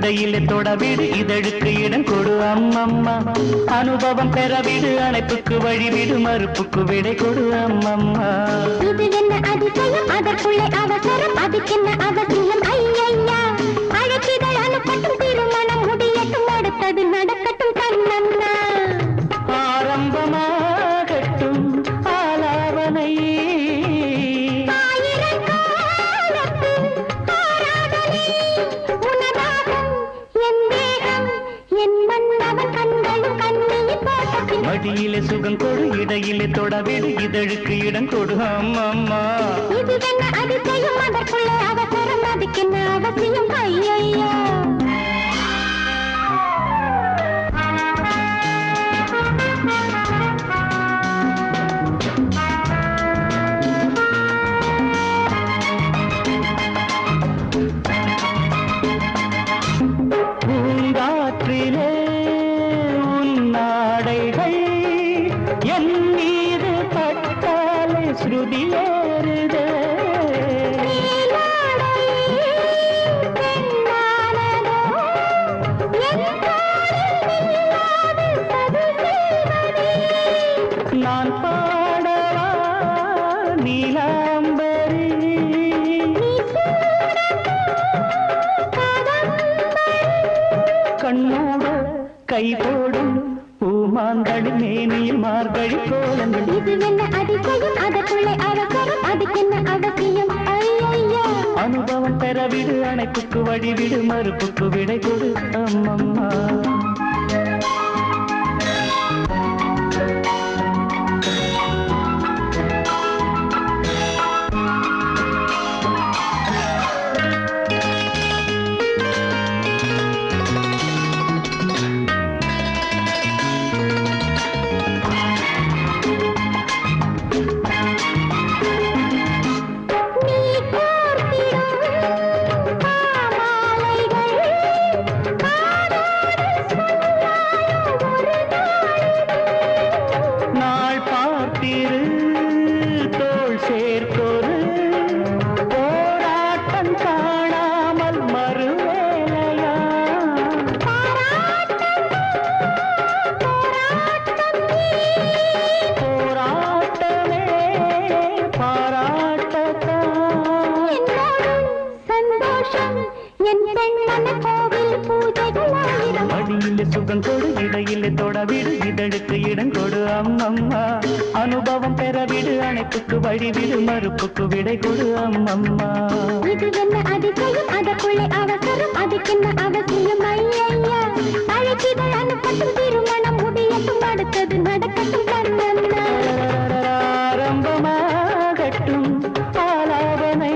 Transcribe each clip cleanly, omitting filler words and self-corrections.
இடையிலே தொடவிடு இதழுக்கு இடம் கொடு அம்மம்மா அனுபவம் பெறவிடு அணைப்புக்கு வழிவிடு மறுப்புக்கு விடை கொடு அம்மம்மா இது என்ன அதிசயம் அதற்குள்ளே அவசரம் அதுக்கென்ன அவசியம் ஐயையா அழைப்பிதழ் அனுப்பட்டும் திருமணம் முடியட்டும் அடுத்தது நடக்கட்டும் கண்ணன்னா ஆரம்பமாகட்டும் ஆலாவனை மடியிலே சுகம் கொடு இடையிலே தொடவிடு இதழுக்கு இடம் கொடு அம்மம்மா இது என்ன அதிசயம் அதற்குள்ளே அவசரம் அதுக்கென்ன அவசியம் ஐயையா பூங்காற்றிலே உன்னாடைகள் என் மீது பட்டாலே ஸ்ருதியேறுதே நான் பாடவா நீலாம்பரி கண்ணோட கை போடும் பூமாந்தடி மேனியில் மார்கழி கோலங்கள் இது என்ன அதிசயம் அதற்குள்ளே அவசரம் அதுக்கென்ன அவசியம் ஐயையா அனுபவம் பெறவிடு அணைப்புக்கு வழிவிடு மறுப்புக்கு விடை கொடு அம்மம்மா சுகம் கொடு இடையிலே தொடவிடு இதழுக்கு இடம் கொடு அம்மம்மா அனுபவம் பெறவிடு அணைப்புக்கு வழிவிடு மறுப்புக்கு விடை கொடு அம்மம்மா இது என்ன அதிசயம் அதற்குள்ளே அவசரம் அதுக்கென்ன அவசியம் ஐயையா அழைப்பிதழ் அனுப்பட்டும் திருமணம் முடியட்டும் அடுத்தது நடக்கட்டும் கண்ணன்னா ஆரம்பமாகட்டும் ஆலாவனை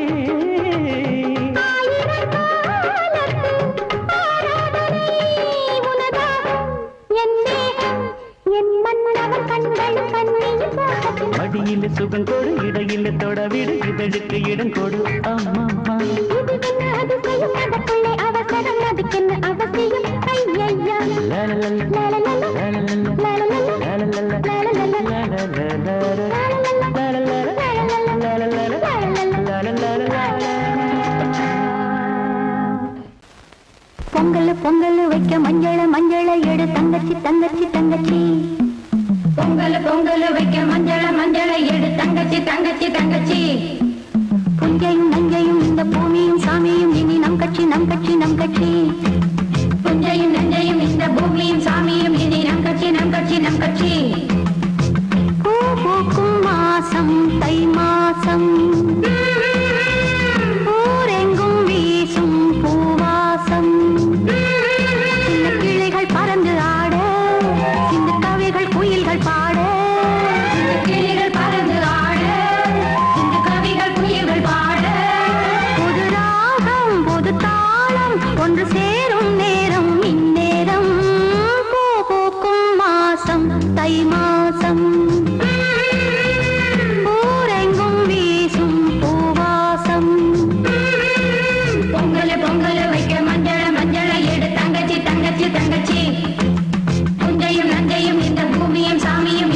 மடியிலே சுகம் கொடு இடையிலே தொடவிடு இதழுக்கு இடம் கொடு அம்மம்மா இது என்ன அதிசயம் அதற்குள்ளே அவசரம் அதுக்கென்ன அவசியம் ஐயையா பொங்கல் பொங்கல் வைக்க மஞ்சள மஞ்சள எடு தங்கச்சி தங்கச்சி தங்கச்சி பொங்கல் பொங்கல் வைக்க மஞ்சள மஞ்சள எடு தங்கச்சி தங்கச்சி தங்கச்சி புஞ்சையும் நஞ்சையும் இந்த பூமியும் சாமியும் இனி நம் கட்சி நம் கட்சி நம் கட்சி புஞ்சையும் நஞ்சையும் இந்த பூமியும் சாமியும் இனி நம் கட்சி நம் கட்சி நம் கட்சி பூ பூக்கும் மாசம் தை மாசம் ஊரெங்கும் வீசும் பூவாசம் சின்ன கிளைகள் பறந்து ஆட சின்ன கவிகள் குயில்கள் பாட கிளிகள் பறந்து ஆட இந்த கவிகள் குயில்கள் பாட புது ராகம் புது தாளம் ஒன்று சேரும் நேரம் இந்நேரம் பூ பூக்கும் மாசம் தை மாசம் ஊரெங்கும் வீசும் பூவாசம் பொங்கல் பொங்கல் வைக்க மஞ்சள மஞ்சள எடு தங்கச்சி தங்கச்சி தங்கச்சி புஞ்சையும் நஞ்சையும் இந்த பூமியும் சாமியும்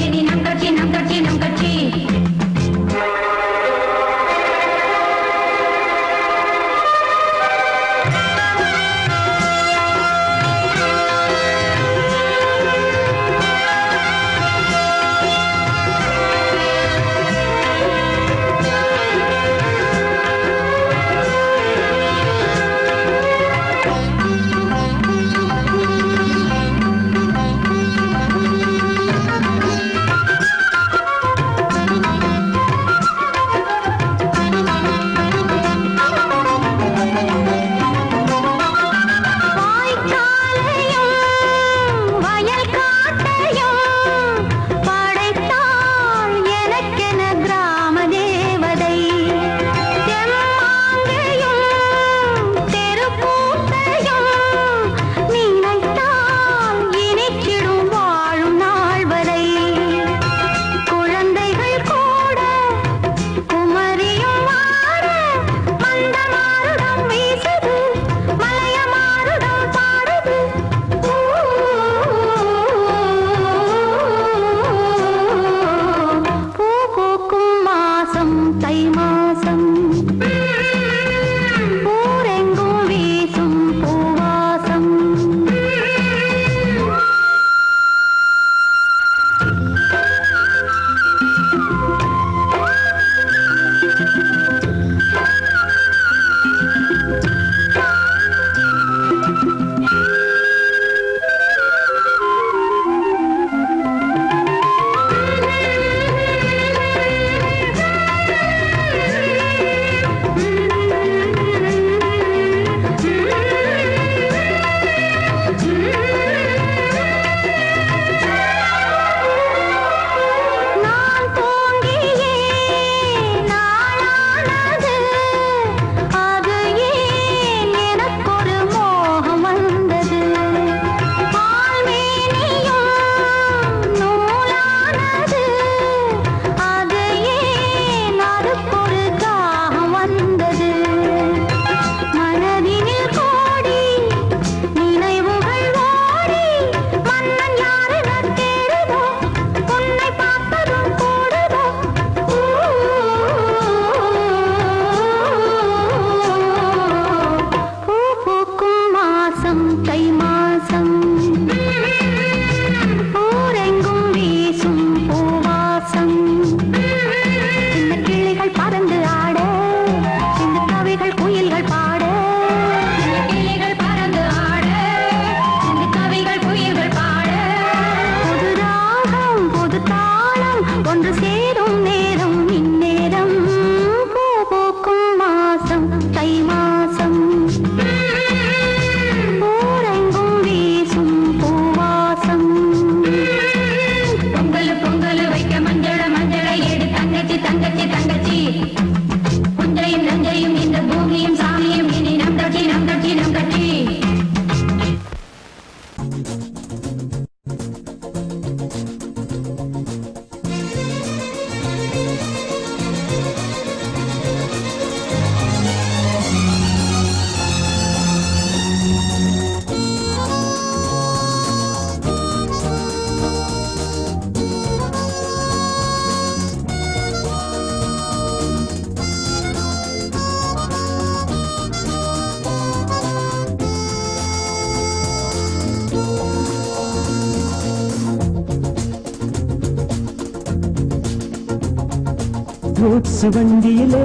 கூட்ஸ் வண்டியிலே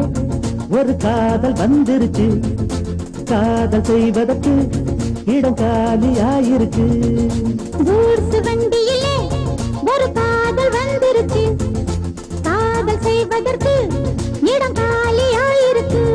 ஒரு காதல் வந்துருச்சு, காதல் செய்வதற்கு இடம் காலியாயிருக்கு. கூட்ஸ் வண்டியிலே ஒரு காதல் வந்துருச்சு, காதல் செய்வதற்கு இடம் காலியாயிருக்கு.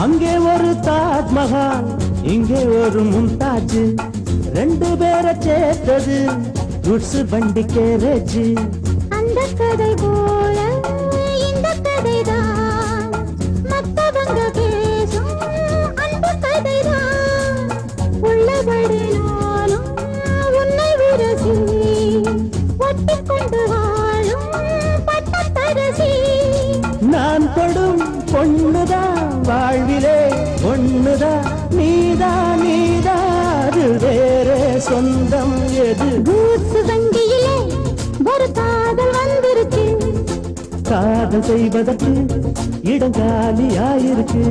அங்கே ஒரு தாஜ்மஹால், இங்கே ஒரு மும்தாஜ், ரெண்டு பேரை சேர்த்தது குட்ஸ் வண்டி கேரேஜ். அந்த கதை போல இந்த கதைதான், மத்தவங்க பேசும் அந்த கதைதான். உள்ளபடி நானும் உன்னை விரசி ஒட்டிக்கொண்டு வாழும் பட்டத்தரசி. நான் தொடும் பொண்ணுதான் வாழ்விலே ஒண்ணுதான், நீதான் நீதாது வேற சொந்தம் எது? கூட்ஸ் வண்டியிலே ஒரு காதல் வந்துருச்சு, காதல் செய்வதற்கு இடம் காலியாயிருக்கு.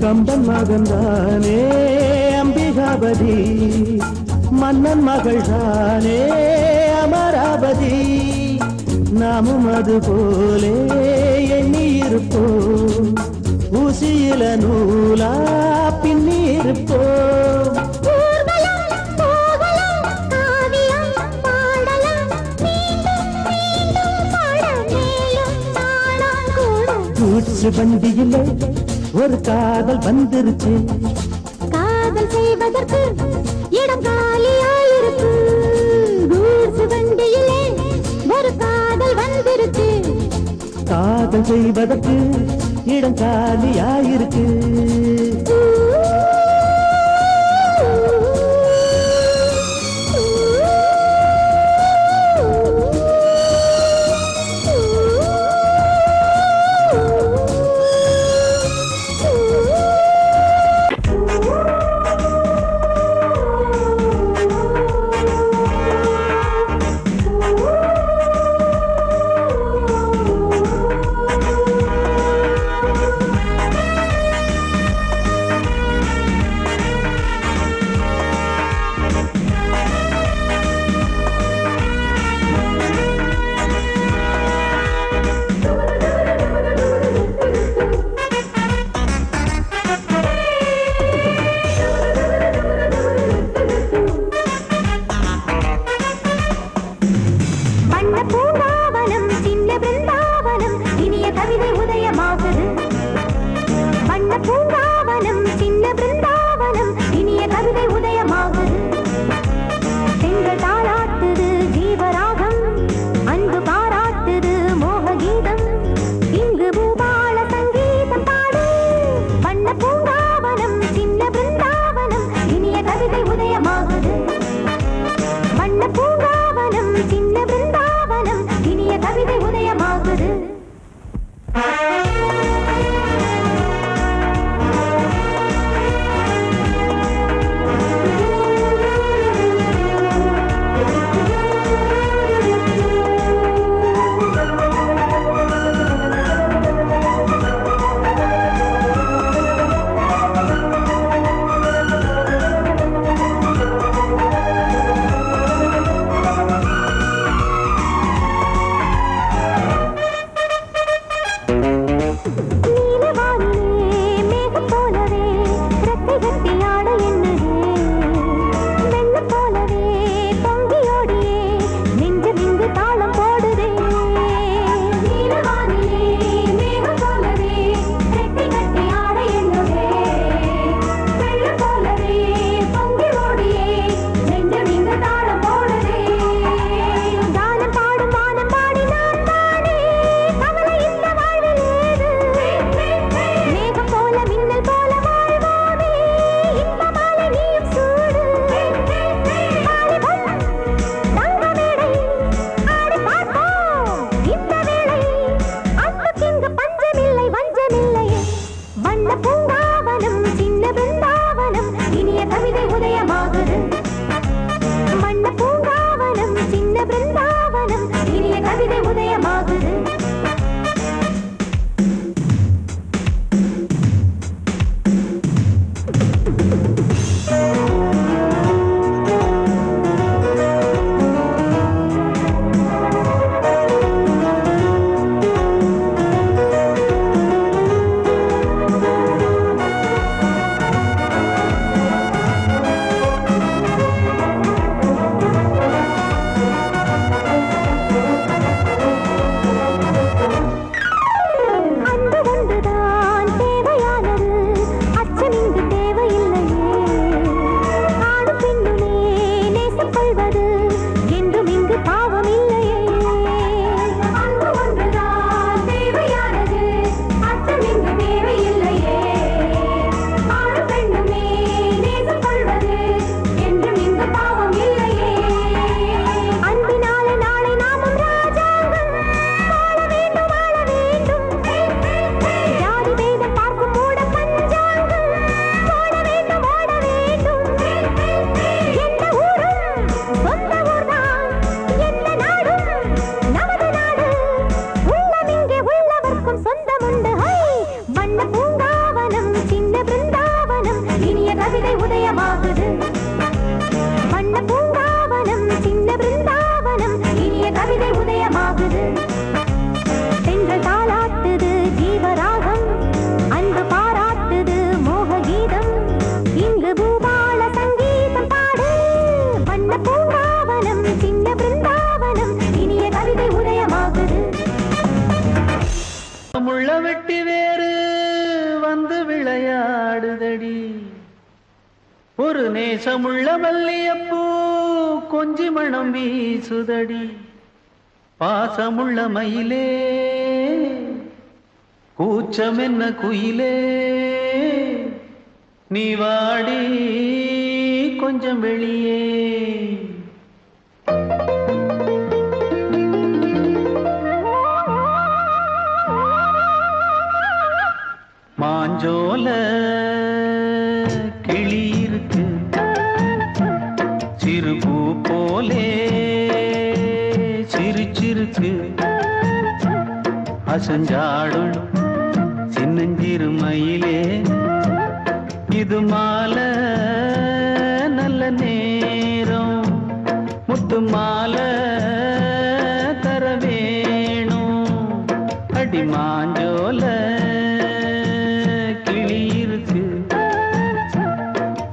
கம்பன் மகன்தானே அம்பிகாபதி, மன்னன் மகள் தானே அமராவதி. நாமும் அது போலே எண்ணி இருப்போம், ஊசியில நூலா பின்னி இருப்போம். கூட்ஸ் வண்டியிலே ஒரு காதல் வந்துருச்சு, காதல் செய்வதற்கு இடம் காலியாயிருக்கு. கூட்ஸ் வண்டியிலே ஒரு காதல் வந்துருச்சு, காதல் செய்வதற்கு இடம் காலியாயிருக்கு. பூங்காவனம் இனிய கவிதை உதயமாகுது. முள்ள வெட்டி வேறு வந்து விளையாடுதடி, ஒரு நேசமுள்ள மல்லியப்பூ கொஞ்சி மணம் வீசுதடி, பாசமுள்ள மயிலே கூச்சம் என்ன குயிலே, நீ வாடி கொஞ்சம் வெளியே. மாஞ்சோல கிளி இருக்கு சிறுபூ போலே சிரிச்சிருக்கு, அசஞ்சாடும் சின்னஞ்சிறு மயிலே, இது மாலை நல்ல நேரம், முத்து மாலை தர வேணும், அடி மாஞ்சோல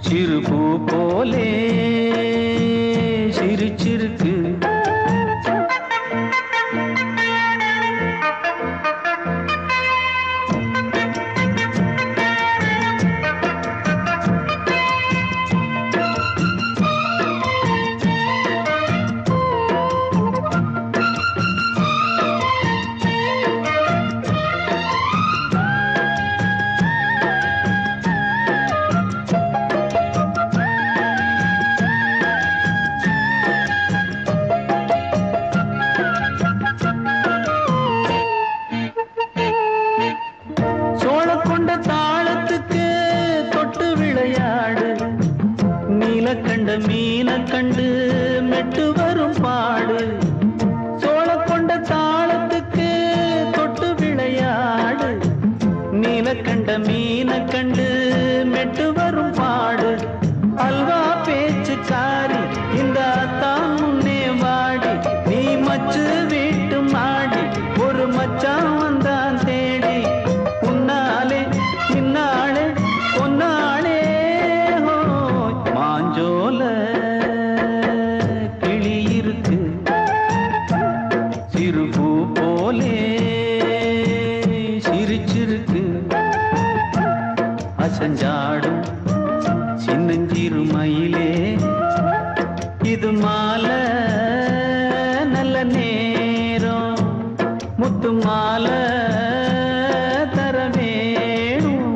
சிறுபூ போலே சிரிச்சிருக்கு. கண்ட மீன கண்டு மெட்டு வரும் பாடு, சோழ கொண்ட தாளத்துக்கு தொட்டு விளையாடு, நீல கண்ட மீன கண்டு மெட்டு வரும் பாடு, அல்வா பேச்சுக்காரி இந்த தான் முன்னே வாடி, நீ மச்சு வீட்டு மாடி ஒரு மச்சான் வந்தான் தேடி, உன்னாலே இன்னாலே பொன்னாலே மாஞ்சோல கிளி இருக்கு சிறுபூ போலே சிரிச்சிருக்கு, அசஞ்சாடும் சின்னஞ்சிறு மயிலே, இது மாலை நல்ல நேரம், முத்து மாலை தர வேணும்.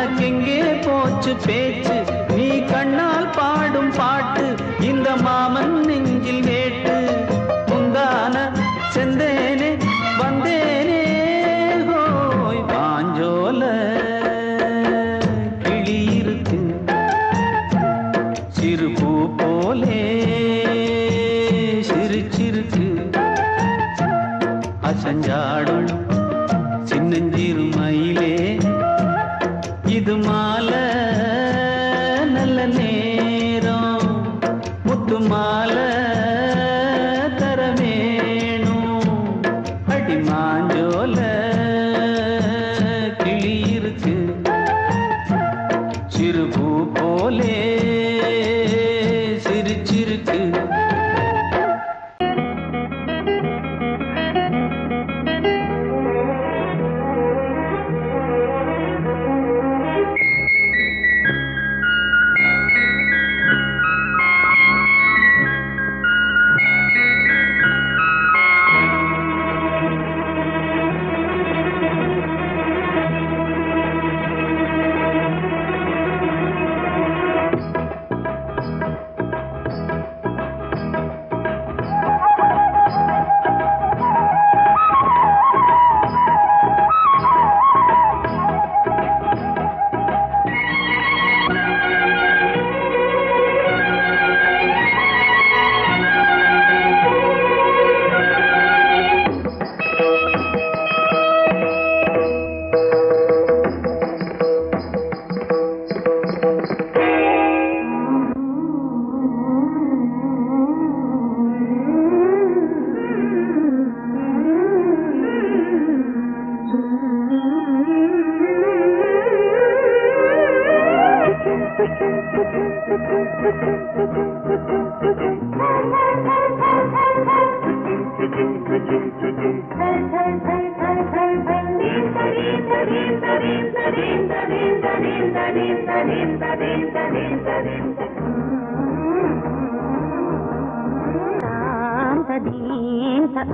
உனக்கெங்கே போச்சு பேச்சு நீ கண்ணால் பாடும் பாட்டு இந்த மாமன் நெஞ்சில் வேட்டு முந்தான செந்தேனே வந்தேனே ஹோய் பாஞ்சோல கிளி இருக்கு சிறு பூ போலே சிரிச்சிருக்கு அசஞ்சாடும் சின்னஞ்சிறு மயிலே இது மாலை நல்ல நேரம் முத்து மாலை தர வேணும் அடி மாஞ்சோல கிளி இருக்கு சிறு பூ போலே சிரிச்சிருக்கு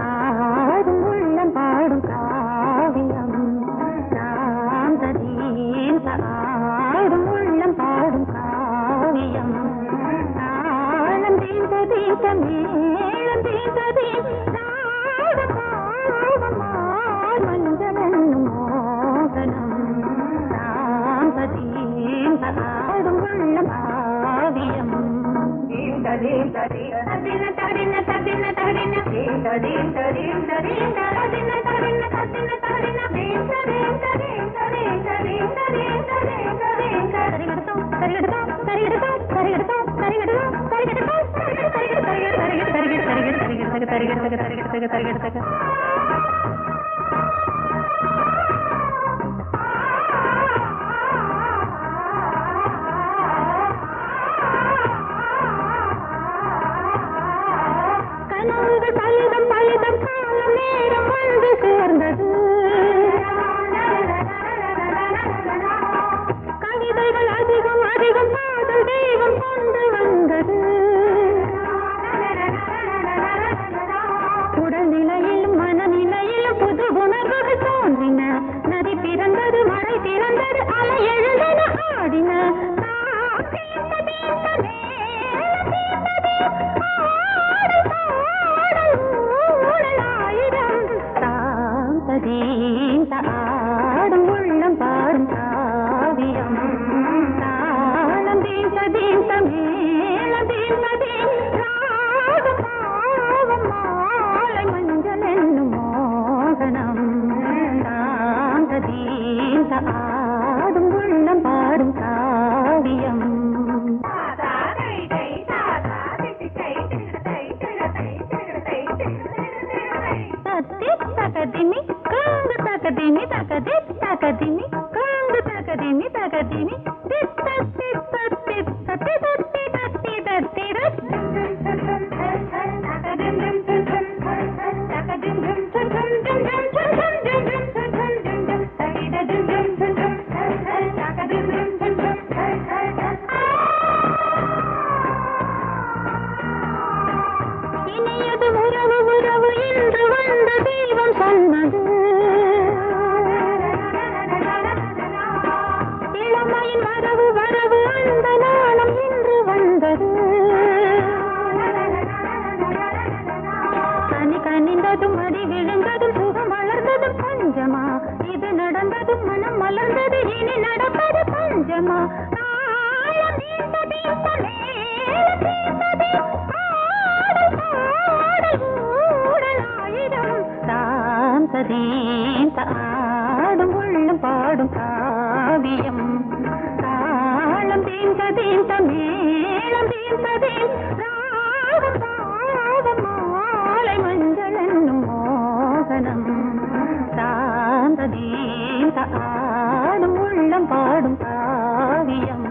ஆடும் உள்ளம் பாடும் காவியம் ஆடும் உள்ளம் பாடும் காவியம் தாளம் தீந்த தீந்த மேளம் தீந்த தீந்த மஞ்சள் என்னும் மோகனம் ஆடும் உள்ளம் காவியம் பலிதம் பலிதம் காலம் நேரம் வந்து சேர்ந்தது கவிதைகள் அதிகம் அதிகம் காதல் தெய்வம் கொண்டு வந்தது உடல்நிலையிலும் மனநிலையிலும் புது உணர்வுகள் தோன்றின நதி பிறந்தது மழை பிறந்தது அலை எழுந்தன ஆடின ஆடும் உள்ளம் பாடும் காவியம் தாளம் தீந்த தீந்த மேளம் தீந்த தீந்த மாலை மஞ்சள் என்னும் மோகனம் தாந்த தீந்த ஆடும் உள்ளம் பாடும் காவியம் தகதினி காங்கு தகதினி தகதி தகதினி காங்கு தகதினி தகதினி தித்த தித்த தித்த தித்தி தத்தி தத்தி இனியது உறவு உறவு என்று வந்த தெய்வம் சொன்னது இளம் இது நடந்தது மனம் மலர்ந்தது இனி நடப்பது பஞ்சமா தாளம் வீழ்ந்தது மேளம் வீழ்ந்தது பாடல் பாடல் ஊடல் ஆயிரம் தாம் சதீம் ஆடும் உள்ளம் பாடும் காவியம் தாளம் தீர்ந்ததீந்த மேளம் தீர்ந்ததீன் ராகம் பாதம் மாலை மஞ்சள் என்னும் மோகனம் சாந்ததீந்த ஆடும் உள்ளம் பாடும் காவியம்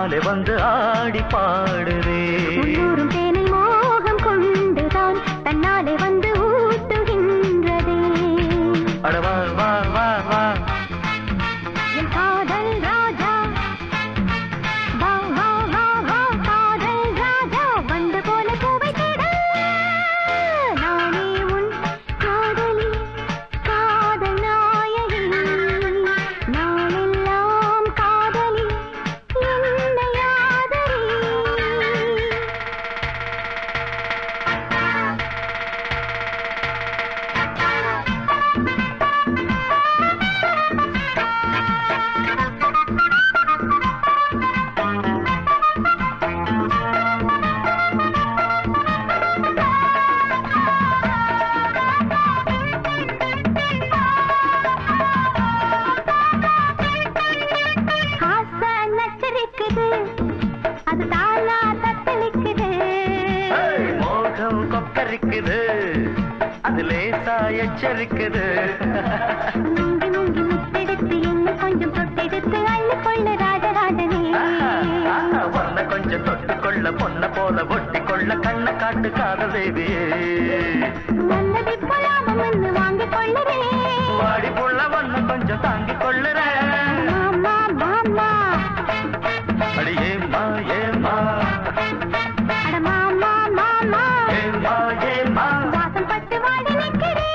பின்னாலே வந்து ஆடி பாடுதே உள்ளூரும் தேனை மோகம் கொண்டுதான் தன்னாலே வந்து ஊட்டுகின்றதே அட வா வா வா வா என் காதல் ராஜா வா வா வா வா காதல் ராஜா வந்து போல பூவை தேட நானே உன் காதலி காதல் நாயகி நாளெல்லாம் காதலி என்னை ஆதரி ஆசை நச்சரிக்குது அது தானா தத்தளிக்குது மோகம் கொக்கரிக்குது அது லேசா எச்சரிக்குது முங்கி முங்கி முத்தெடுத்து என்ன கொஞ்சம் தொட்டெடுத்து அள்ளி கொள்ள ராஜராஜனே பொண்ண கொஞ்சம் தொட்டுக்கொள்ள பொண்ண போல ஒட்டி கொள்ள கண்ண காட்டு காதல் தேவியே நல்லதை போலாமம் என்று வாங்கிக் கொள்ளுறேன் வாடி புள்ள ஒண்ணு கொஞ்சம் தாங்கிக் கொள்ளுற மாமா மாமா அடி ஏம்மா ஏம்மா அட மாமா மாமா ஏம்மா ஏம்மா வாசம் பட்டு வாடி நிற்கிறேன்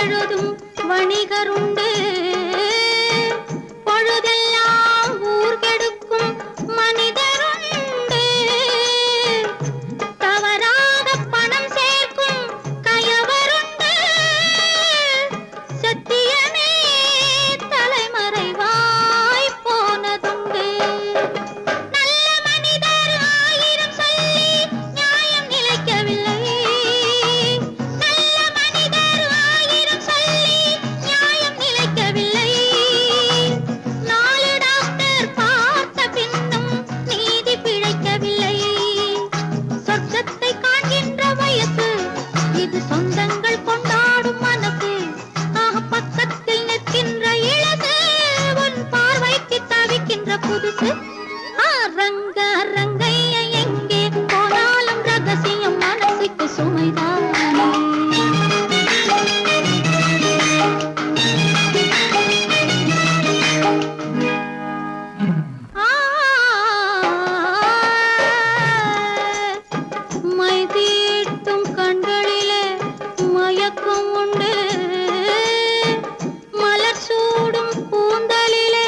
எழுதும் வணிகருண்டு, பொழுதெல்லாம் ஊர் கெடுக்கும் மனிதருண்டு, தவறாக பணம் சேர்க்கும் கயவருண்டு, சத்தியமே தலைமறைவாய் போனதுண்டு. நல்ல மனிதர் ஆயிரம் சொல்லி நியாயம் நிலைக்கவில்லை, நல்ல மனிதர் ஆயிரம் சொல்லி நியாயம் நிலைக்கவில்லை. 4 டாக்டர் பார்த்த பின்னும் நீதி பிழைக்கவில்லை. சொர்க்கத்தை காண்கின்ற வயசு இது, சொந்தங்கள் கொண்டாடும் மனசு. பக்கத்தில் நிற்கின்ற இளசு, உன் பார்வைக்கு தவிக்கின்ற புதுசு. ரங்க ரங்கைய எங்கே போனாலும் ரகசியம் மனசுக்கு சுமைதான். மை தீட்டும் கண்களிலே மயக்கம் உண்டு, மலர் சூடும் கூந்தலிலே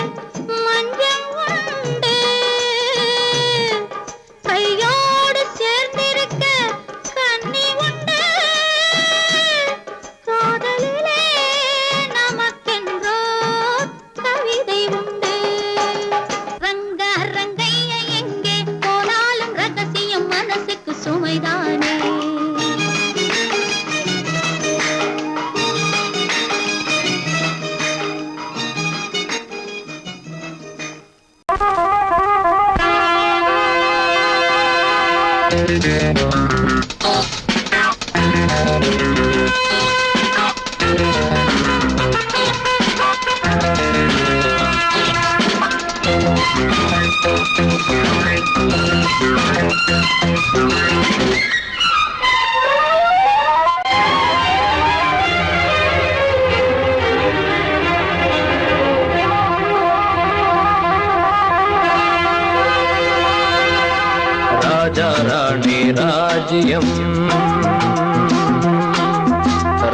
மஞ்சம் உண்டு, கையோடு சேர்ந்திருக்க கண்ணி உண்டு, காதலிலே நமக்கென்றோ கவிதை உண்டு. ரங்க ரங்கைய எங்கே போனாலும் ரகசியம் மனசுக்கு சுமைதானே. ராஜா ராணி ராஜ்யம்,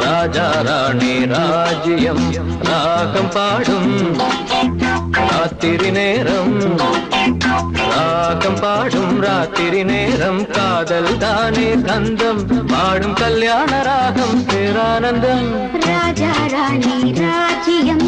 ராஜா ராணி ராஜ்யம், ராகம் பாடும் ராத்திரி நேரம், ராகம் பாடும் ராத்திரி நேரம், காதல் தானே கந்தம், பாடும் கல்யாண ராகம் பேரானந்தம். ராஜா ராணி ராஜ்யம்,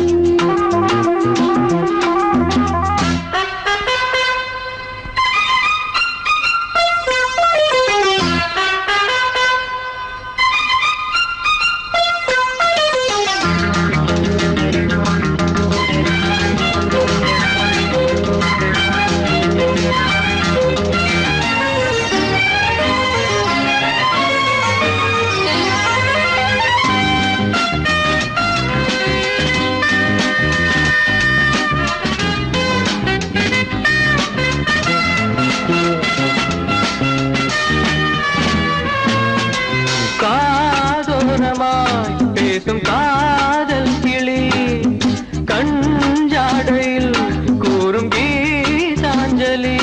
காதோரமாய் பேசும் காதல் கிளி, கஞ்சாடையில் கூறும் கீதாஞ்சலி.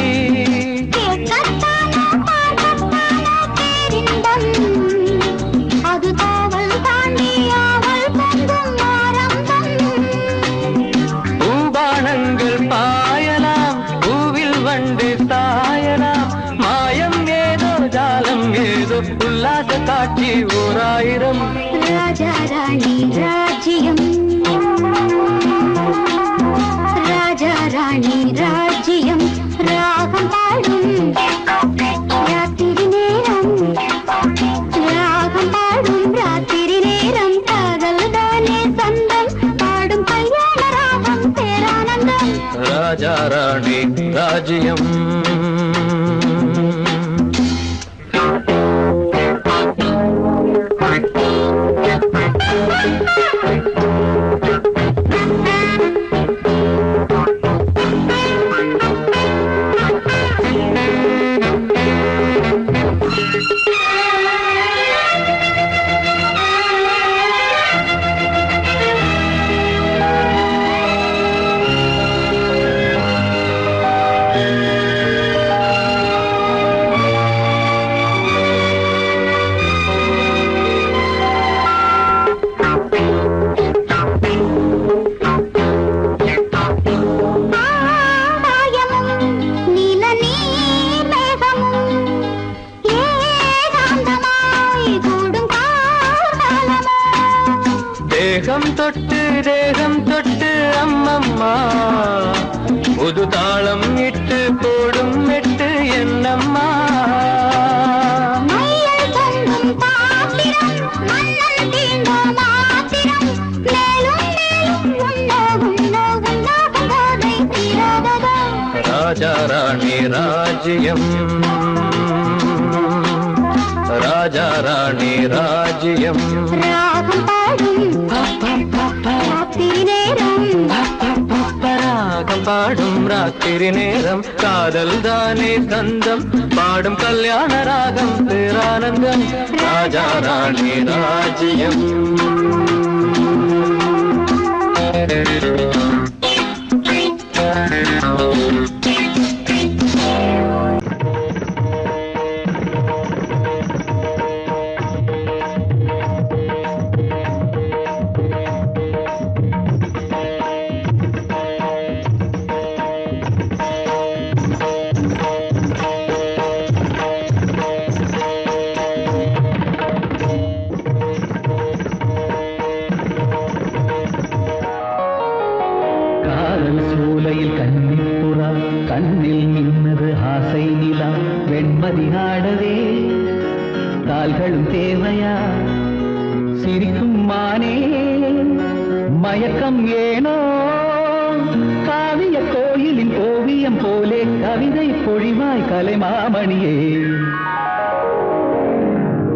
அது காவல் தாண்டி ஆவல் பொங்கும் ஆரம்பம். பூபானங்கள் பாயலாம், பூவில் வண்டு சாயலாம், மாயம் ஏதோ ஜாலம் ஏதோ, உல்லாச காட்சி 1000. ராஜா ராணி ராஜ்யம், ராஜா ராணி ராஜ்யம், ராகம் பாடும் ராத்திரி நேரம், ராகம் பாடும் ராத்திரி நேரம், காதல் தானே சொந்தம், பாடும் கல்யாண ராகம் பேரானந்தம். ராஜா ராணி ராஜ்யம். தேகம் தொட்டு அம்மம்மா புது தாளம் இட்டு போடும் மெட்டு என்னம்மா ராஜா ராணி ராஜ்யம் ராஜா ராணி ராஜ்யம் ராகம் பாடும் ராத்திரி நேரம் காதல் தானே கந்தம் பாடும் கல்யாண ராகம் பேரானந்தம் ராஜா ராணி ராஜ்யம் சூலையில் கன்னிப்புறா கண்ணில் நின்னது ஆசை நிலா வெண்மதி ஆடவே கால்களும் தேவையா சிரிக்கும் மானே மயக்கம் ஏனோ காவிய கோயிலின் ஓவியம் போலே கவிதை பொழிவாய் கலைமாமணியே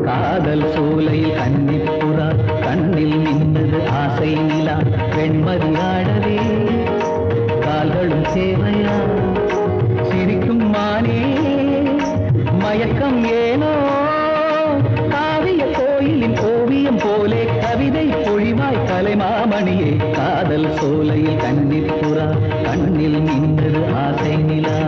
காதல் சூலையில் கன்னிப்புறா கண்ணில் நின்னது ஆசை நிலா வெண்மதி ஆடவே கால்களும் சேவையா சிரிக்கும் மானே மயக்கம் ஏனோ காவிய கோயிலின் ஓவியம் போலே கவிதை பொழிவாய் கலைமாமணியே காதல் சோலையில் கன்னிப்புறா கண்ணில் நின்றது ஆசை நிலா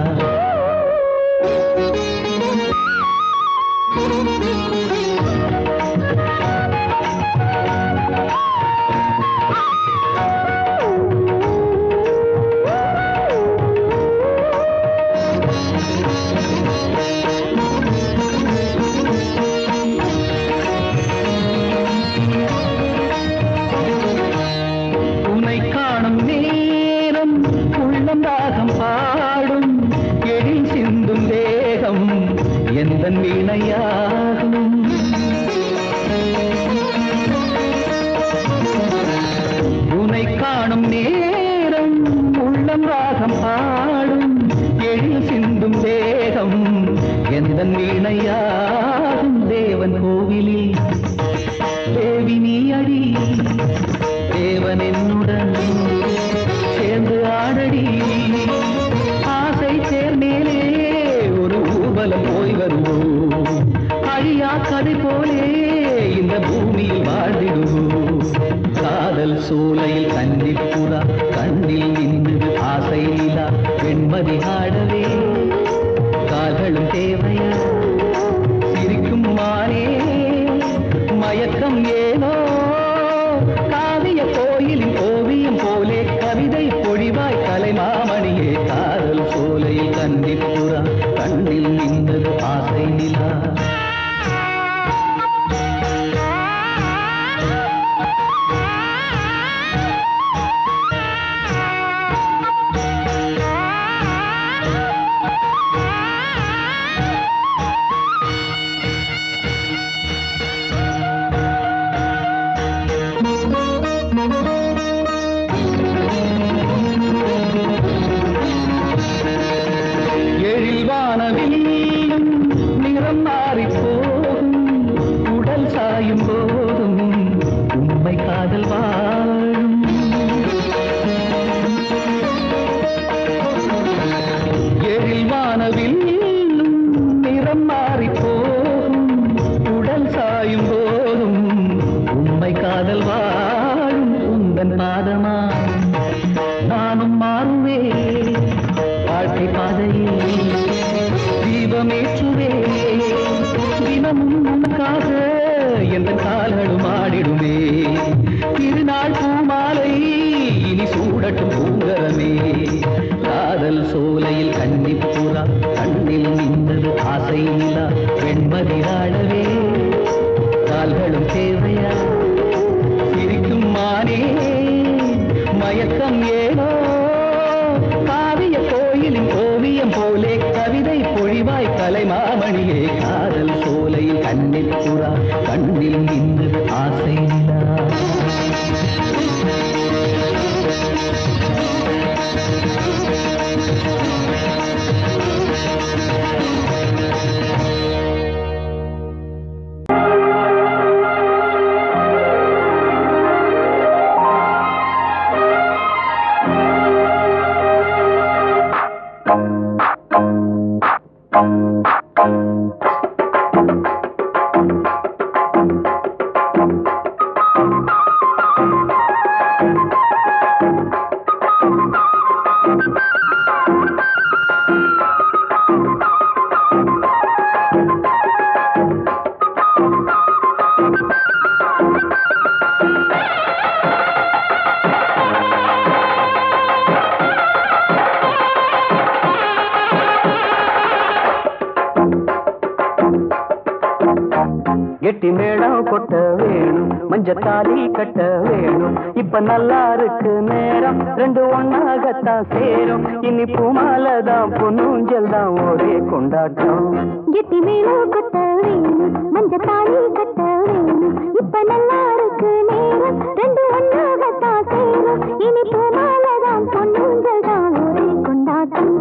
எந்தன் வீணையாகும் உனை காணும் நேரம் உள்ளம் ராகம் பாடும் எழில் சிந்தும் தேகம் எந்தன் வீணையாகும் தேவன் கோவிலில் தேவி நீ அடி தேவன் என்னுடன் சேர்ந்து ஆடடி ஆசை சேர்மேலே போய் வருவோம் அழியா கதை போலே இந்த பூமியில் வாழ்ந்திடுவோம் காதல் சோலையில் கன்னிப்புறா கண்ணில் நின்று ஆசை நிலா வெண்மதி ஆடவே கால்களும் தேவையா சிரிக்கும் மானே மயக்கம் ஏனோ காவிய கோயிலின் ஓவியம் போலே கவிதை பொழிவாய் கலைமாமணியே காதல் சோலையில் கன்னிப்புறா கண்ணில் நின்றது ஆசை நிலா நிறம் மாறி போகும் உடல் சாயும் போதும் உண்மை காதல் வாழும் எழில் வானவில் நிறம் மாறி போகும் உடல் சாயும் போதும் உண்மை காதல் வாழும் உந்தன் பாதமா நானும் மாறுவே வாழ்க்கை பாதையில் தீபமேற்றுவே தினமும் உனக்காக எந்த கால்களும் ஆடிடுமே திருநாள் பூமாலை இனி சூடட்டும் பூங்கரமே காதல் சோலையில் கன்னிப்புறா கண்ணில் நின்றது ஆசை நிலா வெண்மதி ஆடவே கால்களும் தேவையா சிரிக்கும் மானே கொட்ட வேணும் மஞ்சத்தாலி கட்ட வேணும் இப்ப நல்லா இருக்கு நேரம் ரெண்டு ஒன்னாகத்தான் சேரும் இனி பூமாலதான் பொன்னூஞ்சல் தான் ஒரே கொண்டாட்டம் கெட்டி மேளம் கொட்ட வேணும் மஞ்சத்தாலி கட்ட வேணும் இப்ப நல்லா இருக்கு நேரம் ரெண்டு ஒன்னாகத்தான் சேரும் இனி பூமாலதான் பொன்னூஞ்சல் தான் ஒரே கொண்டாட்டம்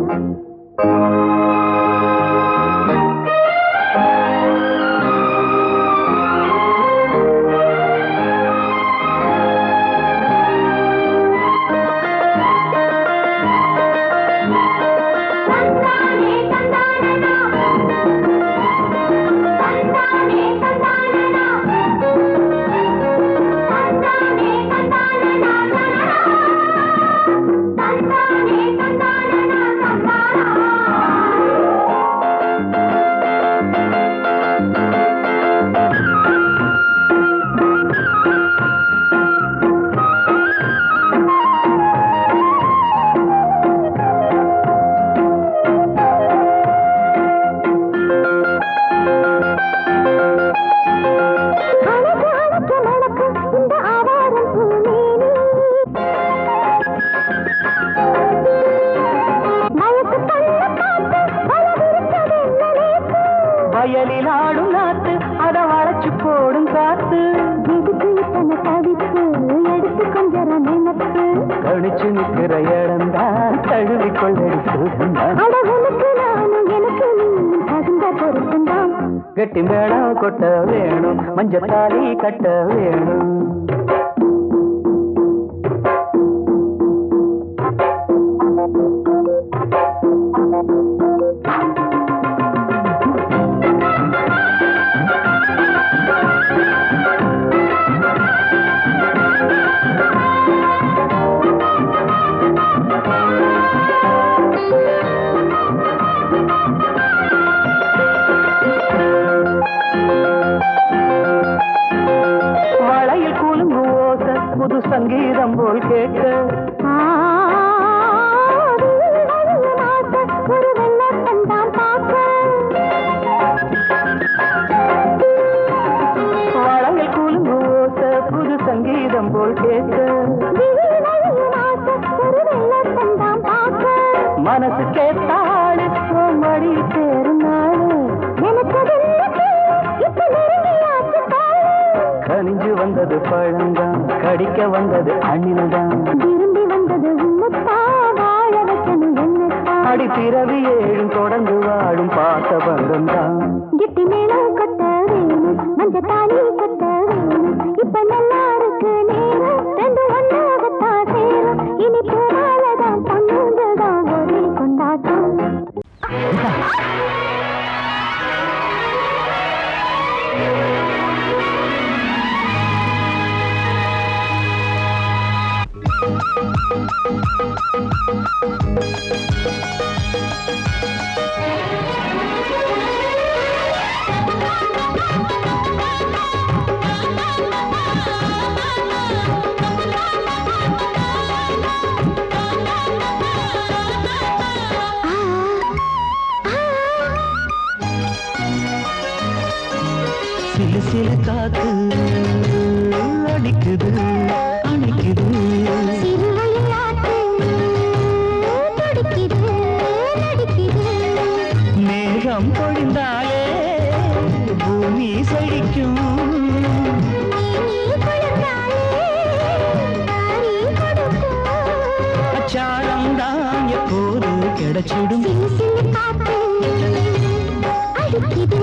வயலில் ஆடும் நாத்து அதை வளைச்சு போடும் காத்து எதுக்கு இத்தனை தவிப்பு எடுத்து கொஞ்சம் நினைப்பு கழிச்சு நிற்கிற இடம்தான் தழுவி கொள்ளடி சுகந்தான் அடகுனுக்கு நானும் எனக்கு நீ தகுந்த பொருத்தந்தான் கெட்டி மேளம் கொட்ட வேணும் மஞ்சத்தாலி கட்ட வேணும் வளையில் கூலுங்கு ஓச புது சங்கீதம் போல் கேட்க ஒரு வெள்ளத்தந்தான் பார்க்க வளையில் கூலுங்கு ஓச புது சங்கீதம் போல் கேட்க ஒரு வெள்ளத்தந்தான் பார்க்க மனசு கேட்டாடு மடி சேரும் நாடு எனக்கு இப்ப நெருங்கியாச்சு கனிஞ்சு வந்தது பழந்தான் கடிக்க வந்தது அணில்தான் விரும்பி வந்தது உன்னத்தா வாழ வைக்கணும் என்னத்தா அடி பிறவி ஏழும் தொடர்ந்து வாழும் பாசபந்தம் தான் கெட்டி மேளம் கொட்ட வேணும் மஞ்சத்தாலி கட்ட வேணும் இப்ப நல்லா இருக்கு நேரம் ரெண்டு ஒன்னாகத்தான் சேரும் இனி பூமாலதான் பொண்ணுங்கதான் ஒரே கொண்டாட்டம் சிலு சிலு காத்து அடிக்குது அணைக்குது சிறுவையாட்டு துடிக்குது நடிக்குது மேகம் பொழிந்தாலே பூமி செழிக்கும் நீ குளிர்ந்தாலே தாரி கொடுக்கும் அச்சாரம் தான் எப்போது கிடைச்சிடும் சிலு சிலு காத்து அடிக்குது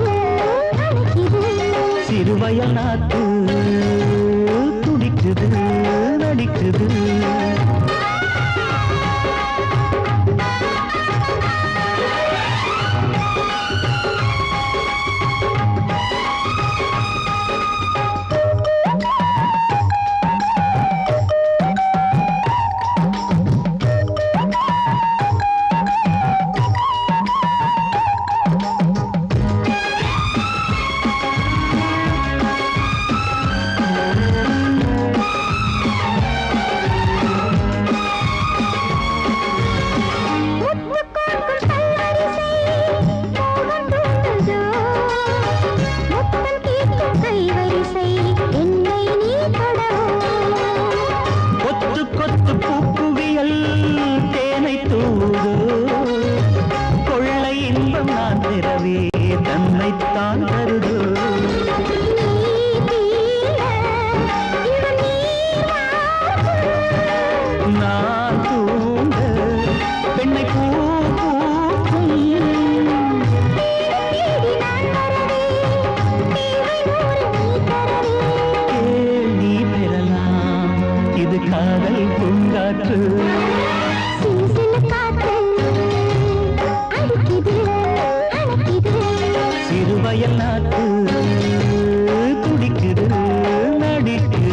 அணைக்குது சிறுவயல் நாத்து துடிக்குது நடிக்குது காதல் பூங்காற்று சிலு காத்து அடிக்குது அணைக்குது சிறுவயல் நாட்டு துடிக்குது நடிக்குது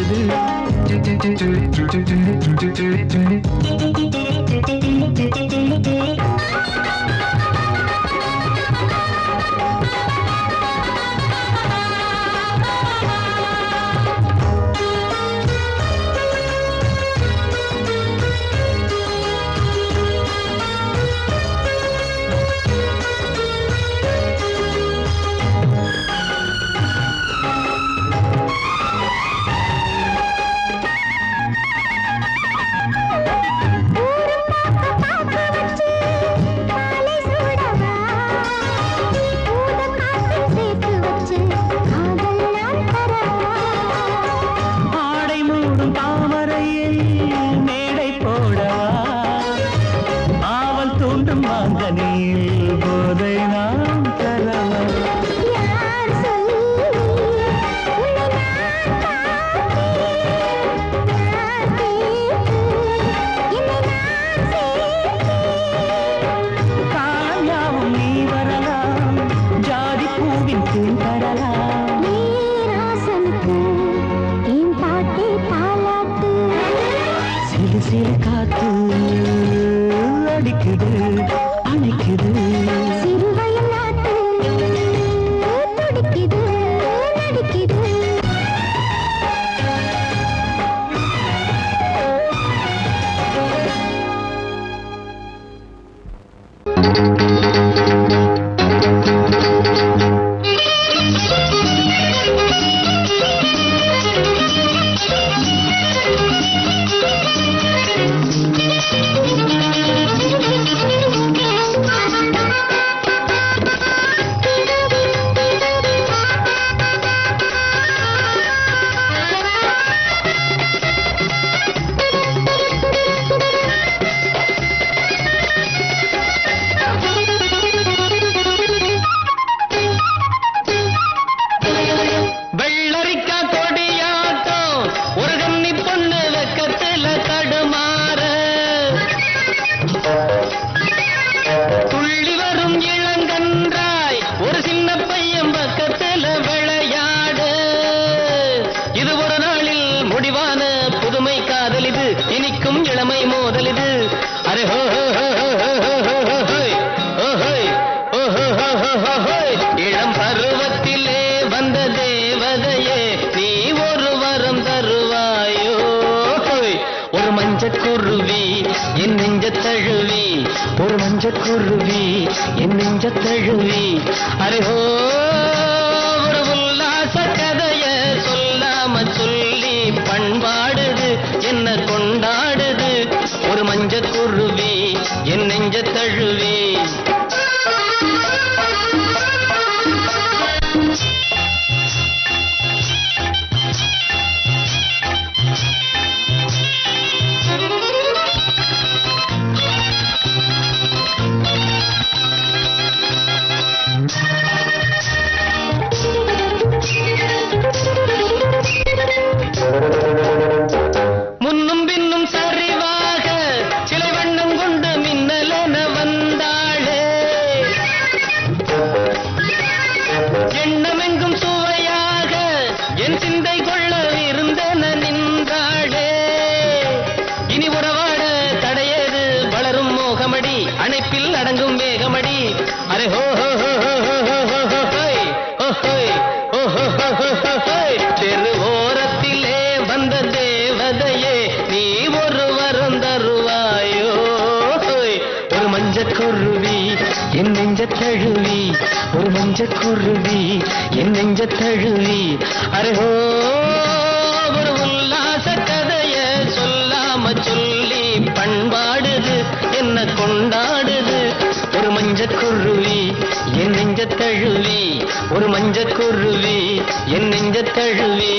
குருவி என் நெஞ்ச தழுவி அரேஹோ ஒரு உல்லாச கதைய சொல்லாம சொல்லி பண்பாடுது என்ன கொண்டாடுது ஒரு மஞ்ச குருவி என் நெஞ்ச தழுவி முன்னும் பின்னும் சரிவாக சிலை வண்ணம் கொண்டு மின்னலென வந்தாளே எண்ணமெங்கும் சுவையாக என் சிந்தை கொள்ள இருந்தென நின்றாளே இனி உறவாட தடையேது வளரும் மோகமடி அணைப்பில் அடங்கும் வேகமடி அரே ஹோ ஹோ ஹோ தெருவோரத்திலே வந்த தேவதையே நீ ஒரு வரம் தருவாயோ ஒரு மஞ்சக்குருவி என் நெஞ்ச தழுவி ஒரு மஞ்சக்குருவி என் நெஞ்ச தழுவி அரேஹோ ஒரு உல்லாச கதைய சொல்லாம சொல்லி பண்பாடுது என்ன கொண்டாடுது ஒரு மஞ்சக்குருவி என் நெஞ்ச தழுவி ஒரு மஞ்சக்குருவி என் நெஞ்ச தழுவி